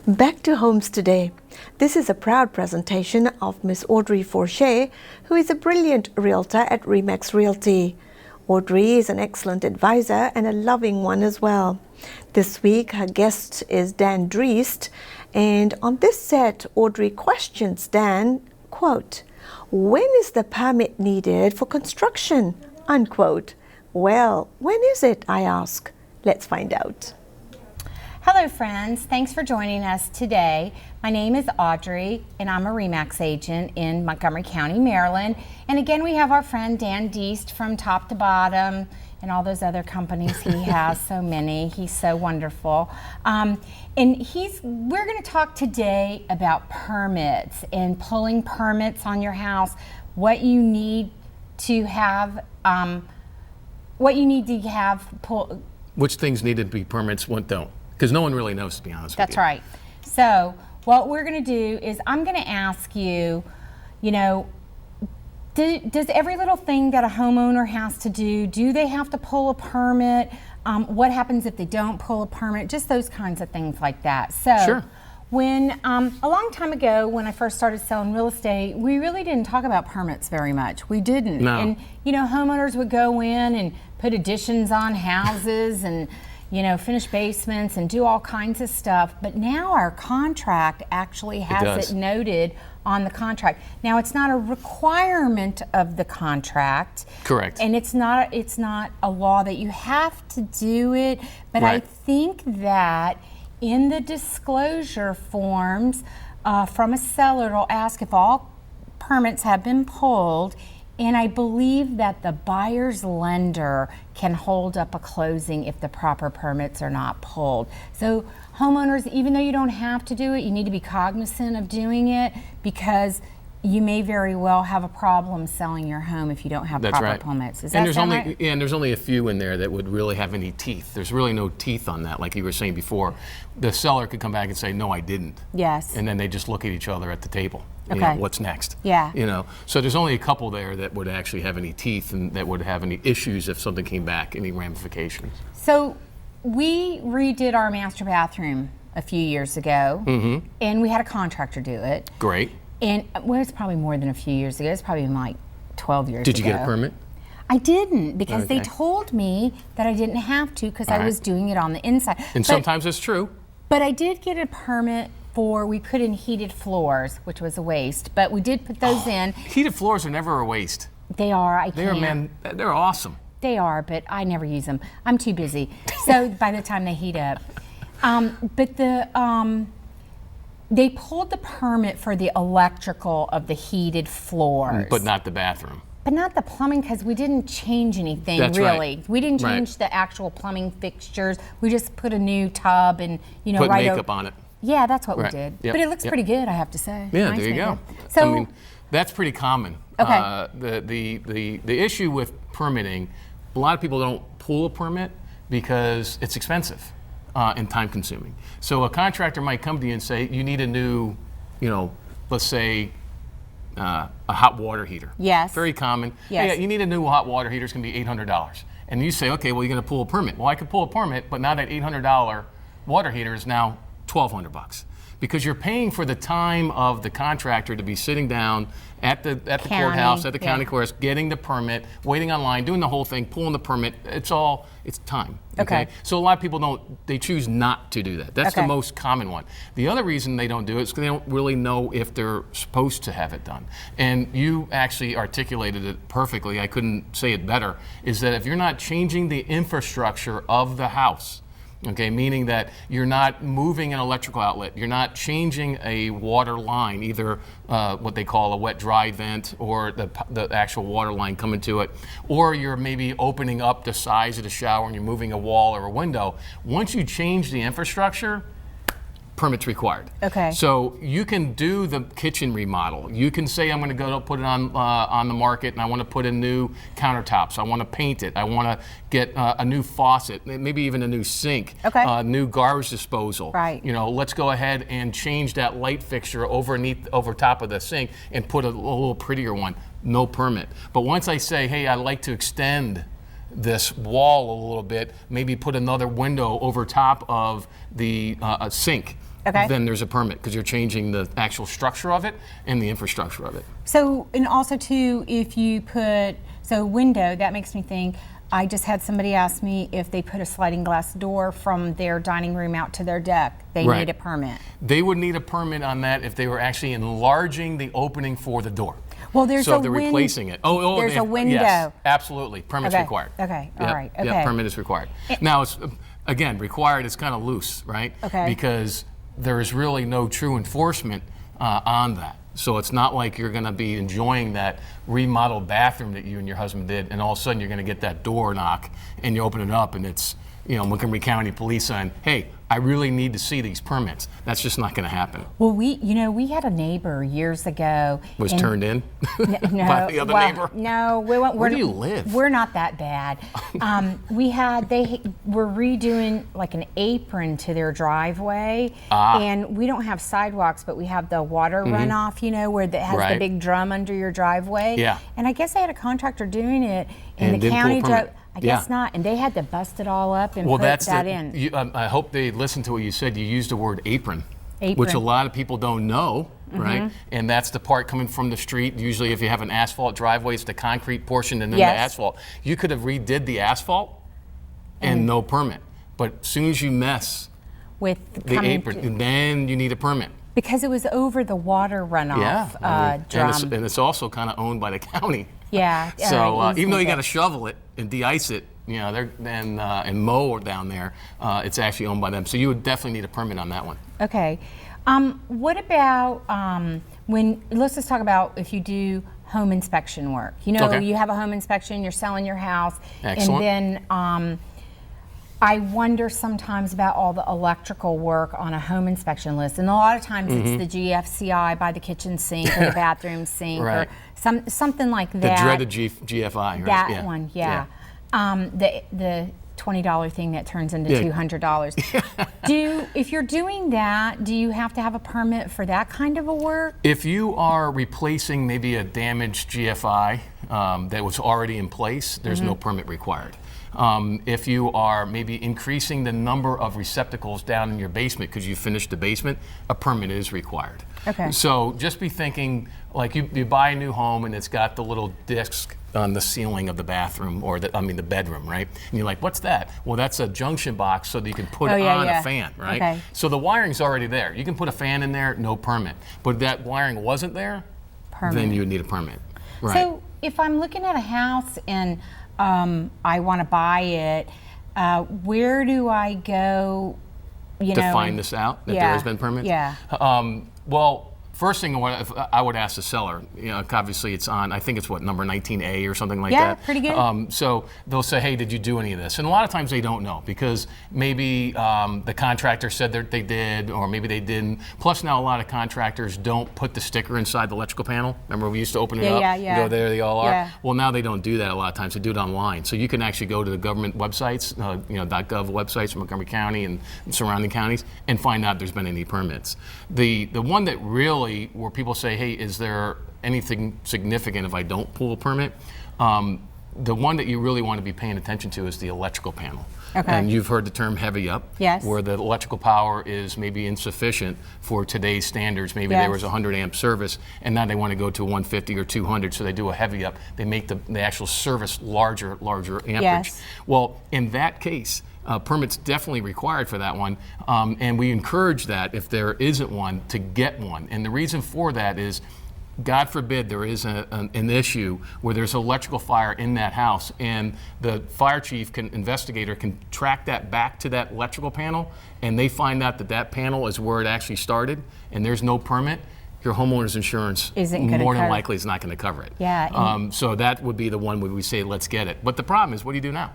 Back to homes today. This is a proud presentation of Miss Audrey Forshey, who is a brilliant realtor at Remax Realty. Audrey is an excellent advisor and a loving one as well. This week her guest is Dan Driest, and on this set Audrey questions Dan, quote, "When is the permit needed for construction?" unquote. "Well, when is it?" I ask. Let's find out. Hello friends, thanks for joining us today. My name is Audrey and I'm a Remax agent in Montgomery County, Maryland. And again, we have our friend Dan Driest from Top to Bottom and all those other companies he has, so many. He's so wonderful. And we're gonna talk today about permits and pulling permits on your house, what you need to have, which things need to be permits, what don't. Because no one really knows, to be honest with you. That's right. So what we're going to do is I'm going to ask you, does every little thing that a homeowner has to do they have to pull a permit? What happens if they don't pull a permit? Just those kinds of things like that. So sure. When a long time ago, when I first started selling real estate, we really didn't talk about permits very much. We didn't. No. And homeowners would go in and put additions on houses and finish basements and do all kinds of stuff. But now our contract actually has it noted on the contract. Now it's not a requirement of the contract. Correct. And it's not a law that you have to do it. But right. I think that in the disclosure forms from a seller, it'll ask if all permits have been pulled. And I believe that the buyer's lender can hold up a closing if the proper permits are not pulled. So homeowners, even though you don't have to do it, you need to be cognizant of doing it because you may very well have a problem selling your home if you don't have proper permits. Is that right? And there's only a few in there that would really have any teeth. There's really no teeth on that, like you were saying before. The seller could come back and say, "No, I didn't." Yes. And then they just look at each other at the table. Okay. What's next? Yeah. So there's only a couple there that would actually have any teeth and that would have any issues if something came back, any ramifications. So we redid our master bathroom a few years ago, and we had a contractor do it. Great. And it's probably more than a few years ago. It's probably like 12 years ago. Did you get a permit? I didn't because they told me that I didn't have to because I was doing it on the inside. And sometimes it's true. But I did get a permit we put in heated floors, which was a waste, but we did put those in. Heated floors are never a waste. They are. They're awesome. They are, but I never use them. I'm too busy. So by the time they heat up. They pulled the permit for the electrical of the heated floors. But not the bathroom. But not the plumbing because we didn't change anything. That's really. Right. We didn't change the actual plumbing fixtures. We just put a new tub and put makeup on it. Yeah, that's what we did. Yep. But it looks pretty good, I have to say. Yeah, nice there you makeup. go. So that's pretty common. Okay. The issue with permitting, a lot of people don't pull a permit because it's expensive and time consuming. So a contractor might come to you and say, you need a new, let's say a hot water heater. Yes. Very common. Yes. Hey, you need a new hot water heater, it's gonna be $800. And you say, okay, well, you're gonna pull a permit. Well, I could pull a permit, but now that $800 water heater is now $1,200 because you're paying for the time of the contractor to be sitting down at the courthouse, at the county courts, getting the permit, waiting online, doing the whole thing, pulling the permit. It's time. Okay. So a lot of people they choose not to do that. That's the most common one. The other reason they don't do it is because they don't really know if they're supposed to have it done. And you actually articulated it perfectly. I couldn't say it better. Is that if you're not changing the infrastructure of the house, okay, meaning that you're not moving an electrical outlet, you're not changing a water line, either what they call a wet-dry vent or the actual water line coming to it, or you're maybe opening up the size of the shower and you're moving a wall or a window. Once you change the infrastructure, permits required. Okay. So you can do the kitchen remodel. You can say, I'm going to go put it on the market and I want to put in new countertops. I want to paint it. I want to get a new faucet, maybe even a new sink, new garbage disposal. Right. Let's go ahead and change that light fixture over top of the sink and put a little prettier one. No permit. But once I say, hey, I'd like to extend this wall a little bit, maybe put another window over top of the sink, Okay. then there's a permit because you're changing the actual structure of it and the infrastructure of it. So, and also too, if you put, so window, that makes me think, I just had somebody ask me if they put a sliding glass door from their dining room out to their deck, they Right. need a permit. They would need a permit on that if they were actually enlarging the opening for the door. Well, there's so a if they're replacing it. There's a window. Yes, absolutely. Permit's Okay. required. Okay. Yep. All right. Okay. Yep. Permit is required. Now, it's again required. It's kind of loose, right? Okay. Because there is really no true enforcement on that. So it's not like you're going to be enjoying that remodeled bathroom that you and your husband did, and all of a sudden you're going to get that door knock, and you open it up, and it's Montgomery County Police saying, "Hey, I really need to see these permits." That's just not going to happen. Well, we had a neighbor years ago. Was and- turned in No, by the other well, neighbor. No, Where do you live? We're not that bad. They were redoing like an apron to their driveway, and we don't have sidewalks, but we have the water runoff, where that has the Right. big drum under your driveway. Yeah. And I guess they had a contractor doing it, and And the didn't pull a county permit. I guess Yeah. not, and they had to bust it all up and Well, put that's that in. I hope they listened to what you said. You used the word apron, which Apron. a lot of people don't know, right? And that's the part coming from the street. Usually, if you have an asphalt driveway, it's the concrete portion and then Yes. the asphalt. You could have redid the asphalt and no permit. But as soon as you mess With the coming apron, then you need a permit. because it was over the water runoff drum. And it's also kind of owned by the county. Yeah. So even though you got to to shovel it and de-ice it, and mow down there, it's actually owned by them. So you would definitely need a permit on that one. Okay. What about let's just talk about if you do home inspection work. Okay. You have a home inspection, you're selling your house, Excellent. and then I wonder sometimes about all the electrical work on a home inspection list. And a lot of times it's the GFCI by the kitchen sink or the bathroom sink Right. or something like The that. dreaded GFI, right? That one, yeah. The $20 thing that turns into Yeah. $200. If you're doing that, do you have to have a permit for that kind of a work? If you are replacing maybe a damaged GFI that was already in place, there's no permit required. If you are maybe increasing the number of receptacles down in your basement because you finished the basement, a permit is required. Okay. So just be thinking, like you buy a new home and it's got the little disc on the ceiling of the bathroom or the bedroom, right? And you're like, what's that? Well, that's a junction box so that you can put on a fan, right? Okay. So the wiring's already there. You can put a fan in there, no permit. But if that wiring wasn't there, Permit. then you would need a permit. Right. So if I'm looking at a house and I want to buy it, where do I go? To find this out, that there has been permits? Yeah. Well, first thing I would ask the seller, obviously it's on, I think it's number 19A or something like that. Yeah, pretty good. So they'll say, hey, did you do any of this? And a lot of times they don't know because maybe the contractor said that they did, or maybe they didn't. Plus now a lot of contractors don't put the sticker inside the electrical panel. Remember we used to open it up, Yeah. you go there, they all are. Yeah. Well, now they don't do that a lot of times. They do it online. So you can actually go to the government websites, .gov websites from Montgomery County and surrounding counties and find out if there's been any permits. The one that really, where people say, hey, is there anything significant if I don't pull a permit? The one that you really want to be paying attention to is the electrical panel. Okay. And you've heard the term heavy up, Yes. where the electrical power is maybe insufficient for today's standards. Maybe Yes. there was a 100 amp service, and now they want to go to 150 or 200, so they do a heavy up. They make the actual service larger amperage. Yes. Well, in that case, permit's definitely required for that one, and we encourage that if there isn't one, to get one. And the reason for that is, God forbid there is an issue where there's an electrical fire in that house, and the fire chief investigator can track that back to that electrical panel, and they find out that panel is where it actually started, and there's no permit. Your homeowner's insurance Isn't gonna more than cover- likely is not going to cover it. Yeah, So that would be the one where we say, let's get it. But the problem is, what do you do now?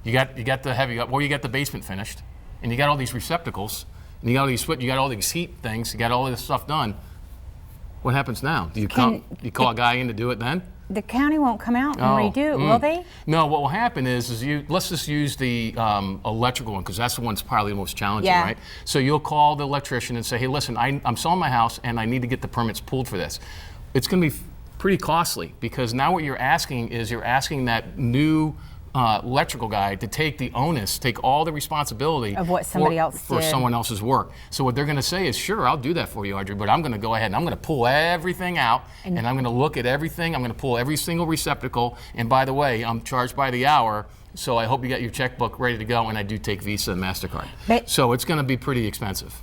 You got the heavy up, well, you got the basement finished, and you got all these receptacles, and you got all these heat things, you got all this stuff done. What happens now? Do you call a guy in to do it then? The county won't come out and redo it, will they? No, what will happen is let's just use the electrical one because that's the one that's probably the most challenging, Yeah. right? So you'll call the electrician and say, hey, listen, I'm selling my house and I need to get the permits pulled for this. It's going to be pretty costly because now what you're asking is that new electrical guy to take the onus, take all the responsibility of what somebody else for did. someone else's work. So what they're going to say is, sure, I'll do that for you, Audrey, but I'm going to go ahead and I'm going to pull everything out, and I'm going to look at everything. I'm going to pull every single receptacle. And by the way, I'm charged by the hour. So I hope you got your checkbook ready to go, and I do take Visa and MasterCard. So it's going to be pretty expensive.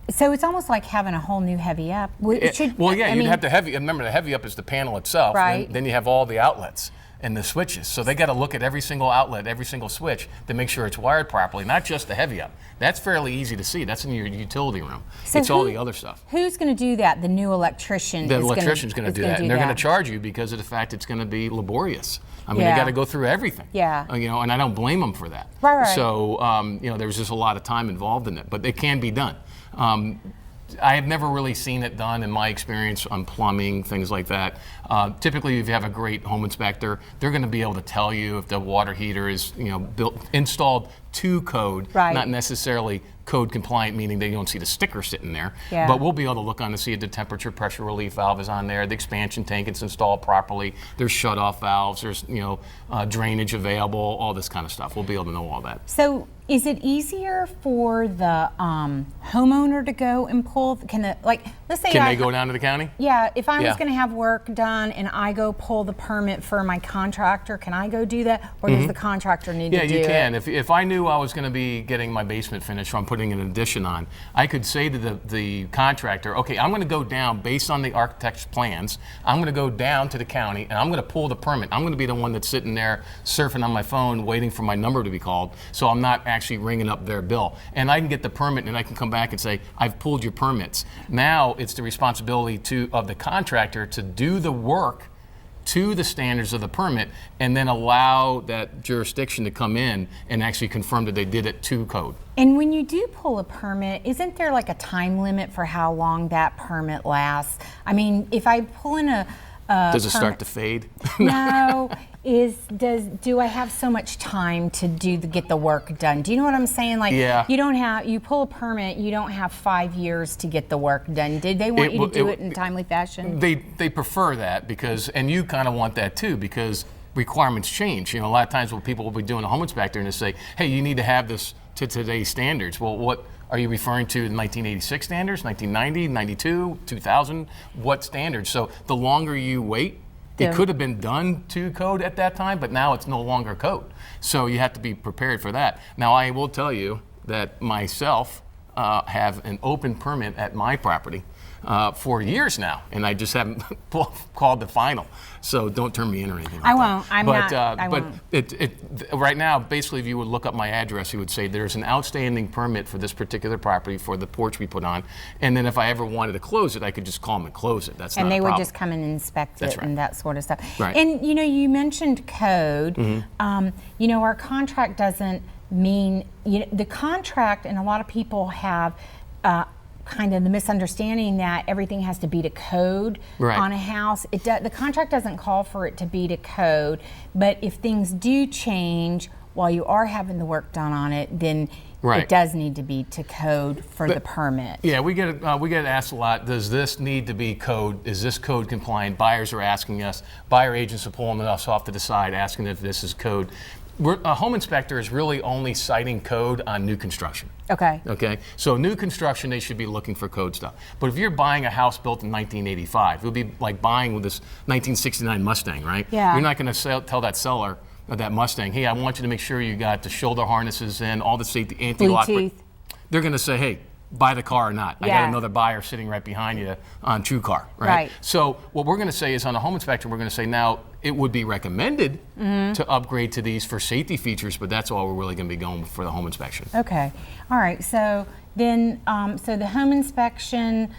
So it's almost like having a whole new heavy up. You'd have to remember the heavy up is the panel itself. Right. Then you have all the outlets and the switches. So they got to look at every single outlet, every single switch to make sure it's wired properly, not just the heavy up. That's fairly easy to see. That's in your utility room. So it's all the other stuff. Who's going to do that? The new electrician. The electrician's going to do that, and they're going to charge you because of the fact it's going to be laborious. I mean, they got to go through everything. Yeah. And I don't blame them for that. Right. So, there's just a lot of time involved in it, but it can be done. I have never really seen it done in my experience on plumbing, things like that. Typically, if you have a great home inspector, they're going to be able to tell you if the water heater is, installed to code, not necessarily code compliant, meaning they don't see the sticker sitting there. Yeah. But we'll be able to look on to see if the temperature pressure relief valve is on there, the expansion tank is installed properly, there's shut-off valves, there's drainage available, all this kind of stuff. We'll be able to know all that. So is it easier for the homeowner to go and pull? Let's say they go down to the county? Yeah, if I was going to have work done and I go pull the permit for my contractor, can I go do that, or does the contractor need to do it? Yeah, you can. If I knew I was going to be getting my basement finished, or I'm putting an addition on, I could say to the contractor, okay, I'm going to go down based on the architect's plans. I'm going to go down to the county and I'm going to pull the permit. I'm going to be the one that's sitting there surfing on my phone, waiting for my number to be called, so I'm not actually ringing up their bill. And I can get the permit and I can come back and say, I've pulled your permits. Now it's the responsibility of the contractor to do the work to the standards of the permit and then allow that jurisdiction to come in and actually confirm that they did it to code. And when you do pull a permit, isn't there like a time limit for how long that permit lasts? I mean, if I pull in a does it start to fade? No. Do I have so much time to get the work done? Do you know what I'm saying? Like, you pull a permit, you don't have 5 years to get the work done. Did they want you to do it in a timely fashion? They prefer that and you kind of want that too, because requirements change. A lot of times when people will be doing a home inspector and they say, hey, you need to have this to today's standards. Well, what are you referring to, the 1986 standards, 1990, 92, 2000? What standards? So the longer you wait, it could have been done to code at that time, but now it's no longer code. So you have to be prepared for that. Now, I will tell you that myself have an open permit at my property for years now, and I just haven't called the final. So don't turn me in or anything like I won't. that. I won't. Right now, basically, if you would look up my address, you would say there's an outstanding permit for this particular property for the porch we put on, and then if I ever wanted to close it, I could just call them and close it. That's not a problem. And they would just come and inspect it and that sort of stuff. Right. And you mentioned code. Our contract doesn't mean the contract, and a lot of people have kind of the misunderstanding that everything has to be to code on a house. The contract doesn't call for it to be to code, but if things do change while you are having the work done on it, then it does need to be to code for the permit. Yeah, we get asked a lot, does this need to be code? Is this code compliant? Buyers are asking us. Buyer agents are pulling us off to the side asking if this is code. A home inspector is really only citing code on new construction. Okay. So new construction, they should be looking for code stuff. But if you're buying a house built in 1985, it would be like buying with this 1969 Mustang, right? Yeah. You're not going to tell that seller of that Mustang, hey, I want you to make sure you got the shoulder harnesses in, all the safety, anti-lock. Bluetooth. They're going to say, hey, buy the car or not. I got another buyer sitting right behind you on TrueCar, right? So what we're going to say is on a home inspection, we're going to say now it would be recommended to upgrade to these for safety features, but that's all we're really going to be going for the home inspection. Okay. All right. So then, so the home inspection,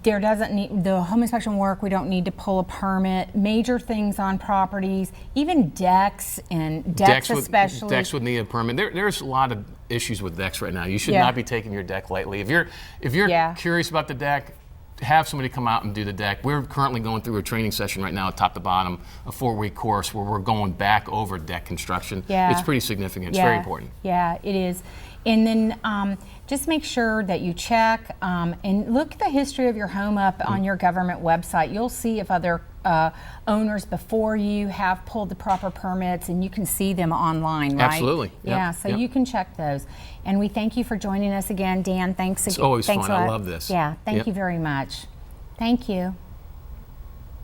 the home inspection work, we don't need to pull a permit. Major things on properties, even decks especially. Decks would need a permit. There's a lot of issues with decks right now. You should not be taking your deck lightly. If you're curious about the deck, have somebody come out and do the deck. We're currently going through a training session right now, top to bottom, a 4-week course where we're going back over deck construction. It's pretty significant. It's very important. Yeah, it is. And then just make sure that you check and look at the history of your home up on your government website. You'll see if other owners before you have pulled the proper permits, and you can see them online, right? Absolutely. Yep, Yeah, so yep. you can check those. And we thank you for joining us again, Dan. Thanks again. It's always Thanks fun. a I lot. love this. Yeah, thank Yep. you very much. Thank you.